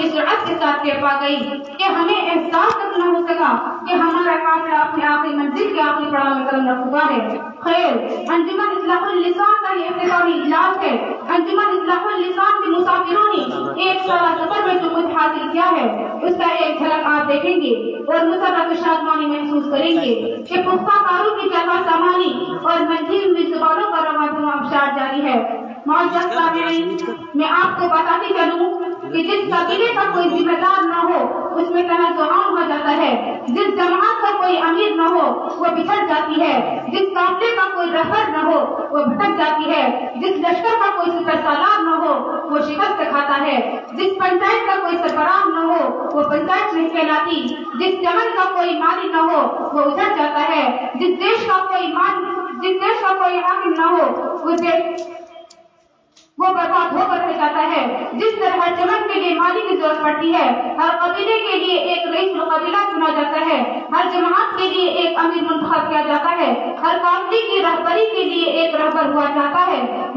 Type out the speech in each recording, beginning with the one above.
اتنی سرعت کے ساتھ کہہ پا گئی کہ ہمیں احساس تک نہ ہو سکا کہ ہمارا قافلہ اپنے آخری منزل کے آخری پڑاؤ میں قدم رکھ چکا ہے۔ خیر، انجمن اصلاح اللسان کا یہ افتتاحی اجلاس ہے۔ انجمن اصلاح اللسان کے مسافروں نے ایک سالہ سفر میں جو کچھ حاصل کیا ہے اس کا ایک جھلک آپ دیکھیں گے اور مسرت و شادمانی محسوس کریں گے کہ پختہ کاروں کی جگہ سامانی اور منزل میں زبانوں کا رواں دواں ابشار جاری ہے۔ معزز سامعین، میں آپ کو بتاتی چلوں کہ جس قبیلے کا کوئی ذمہ دار نہ ہو اس میں تنازع عام ہو جاتا ہے، جس جماعت کا کوئی امیر نہ ہو وہ بچھڑ جاتی ہے، جس قافلے کا کوئی رہبر نہ ہو وہ بھٹک جاتی ہے، جس لشکر کا کوئی سپر سالار نہ ہو وہ شکست کھاتا ہے، جس پنچایت کا کوئی سربراہ نہ ہو وہ پنچایت نہیں کہلاتی، جس چمن کا کوئی مالی نہ ہو وہ اجڑ جاتا ہے، جس دیش کا کوئی حاکم نہ ہو وہ برباد ہو کر رہ جاتا ہے۔ جس طرح ہر چمن کے لیے مالی کی ضرورت پڑتی ہے، ہر قبیلے کے لیے ایک رئیس القبیلہ چنا جاتا ہے، ہر جماعت کے لیے ایک امیر منتخب کیا جاتا ہے، ہر قافلے کی رہبری کے لیے ایک رہبر ہوا جاتا ہے،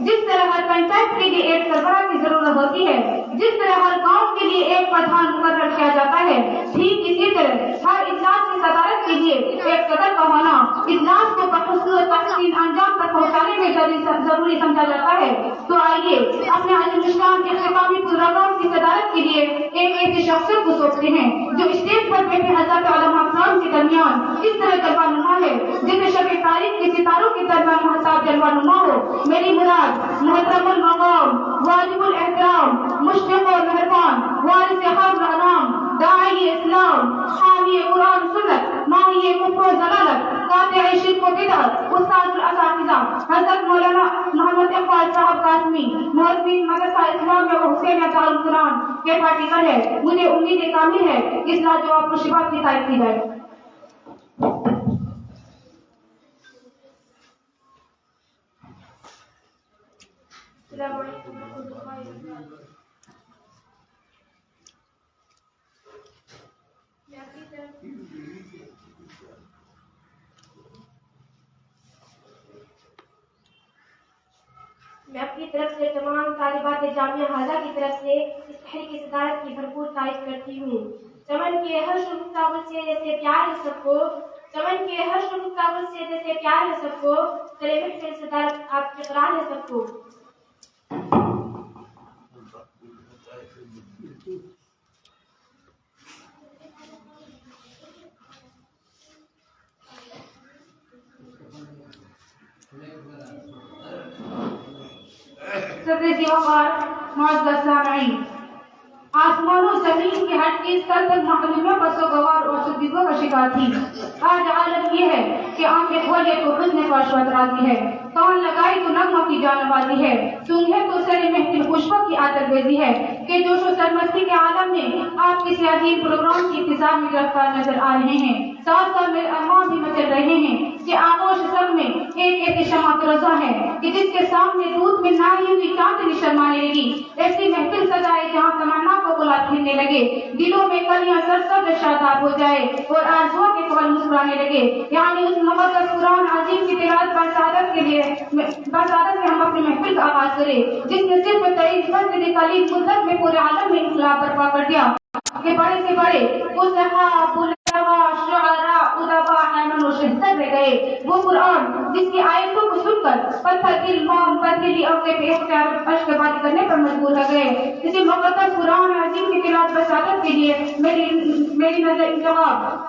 جس طرح ہر پنچایت کے لیے ایک سربراہ کی ضرورت ہوتی ہے، جس طرح ہر گاؤں کے لیے ایک پردھان مقرر کیا جاتا ہے، ٹھیک اسی طرح ہر اجلاس کی صدارت کے لیے ایک صدر کا ہونا اجلاس کو بحث و تحسین انجام تک پہنچانے میں ضروری سمجھا جاتا ہے۔ تو آئیے اپنے عظیم الشان کے اختتامی پروگرام کی صدارت کے لیے ایک ایسی شخصیت کو سوچتے ہیں جو اسٹیج پر بیٹھے حضرات علماء کرام کے درمیان اس طرح جلوہ نما ہے جیسے شب تاریخ کے ستاروں کے درمیان محتاب جلوہ نما ہو۔ میری مراد محترم المقام، واجب الاحترام، مشفق اور مہربان، وارث خیر الانام، داعی اسلام، حامی قرآن سنت، ماہی کفر و ضلالت، قاطع شرک و بدعت، استاد الاساتذہ حضرت مولانا محمد اقبال صاحب قاسمی، مولوی مدرسہ اسلامیہ و حسینیہ دارالقرآن کے پارٹیکل ہے۔ مجھے امید کامل ہے اس لاجواب مشروبات کی تعریف کی جائے۔ السلام علیکم ورحمۃ اللہ وبرکاتہ۔ میں اپنی طرف سے تمام طالبات جامعہ ہاضہ کی طرف سے اس تحریک کی صدارت کی بھرپور تعریف کرتی ہوں۔ چمن کے ہر شمتاول سے جیسے پیار ہے سب کو، چمن کے ہر شمتاول سے جیسے پیار ہے سب کو، کرے محفل صدارت آپ کے قرار ہے سب کو۔ صدر وقار معزز سامعین، آسمان و زمین کی ہر چیز کل تک معلومہ بس و گوار اور سدیدوں کا شکار تھی۔ آج عالم یہ ہے کہ آنکھیں کھولے تو حسن پاشوت راضی ہے، کان لگائی تو نغمہ کی جان بازی ہے، سونگھے تو سر محفل خوشبو کی آتش بیزی ہے کہ جوش و سرمستی کے عالم میں آپ کسی عظیم پروگرام کی ابتدا میں گرفتار نظر آ رہے ہیں۔ ساتھ ساتھ میرے ارمان بھی مچل رہے ہیں کہ آغوش سب میں ایک ایسی شمع رضا ہے کہ جس کے سامنے دودھ میں نائی ہوئی چاندنی شرمانے لگی، ایسی محفل سجائے جہاں تمنا کو گلاب کھلنے لگے، دلوں میں کلیاں سرسبز شاداب ہو جائے اور آرزوؤں کے پھول مسکرانے لگے۔ یعنی اس مقدس قرآن عظیم کی تلاوت بسعادت سے ہم اپنی محفل کا آغاز کریں جس نے صرف 23 مسجد قلیل مدت میں پورے عالم میں انقلاب برپا کر دیا کہ بڑے سے بڑے فصحاء، بلغاء، شعراء، ادباء، حیمن و شہزاد رہ گئے۔ وہ قرآن جس کی آیتوں کو سن کر پتھر دل موم پتھریلی عقلیں بے اختیار اشک باری کرنے پر مجبور ہو گئے۔ اسی مقدس قرآن عظیم کی تلاوت بسعادت کے لیے میری نظر انتخاب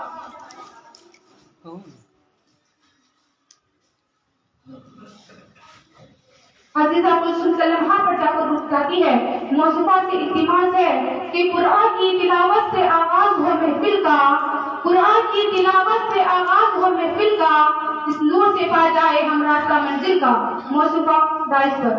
عزیزہ کلثوم لمحہ پر جا کر رک جاتی ہے۔ موصوفات سے التماس ہے کہ قرآن کی تلاوت سے آغاز ہو محفل کا، قرآن کی تلاوت سے آغاز ہو محفل کا، اس نور سے پا جائے ہم راستہ منزل کا۔ موصوفہ دائز پر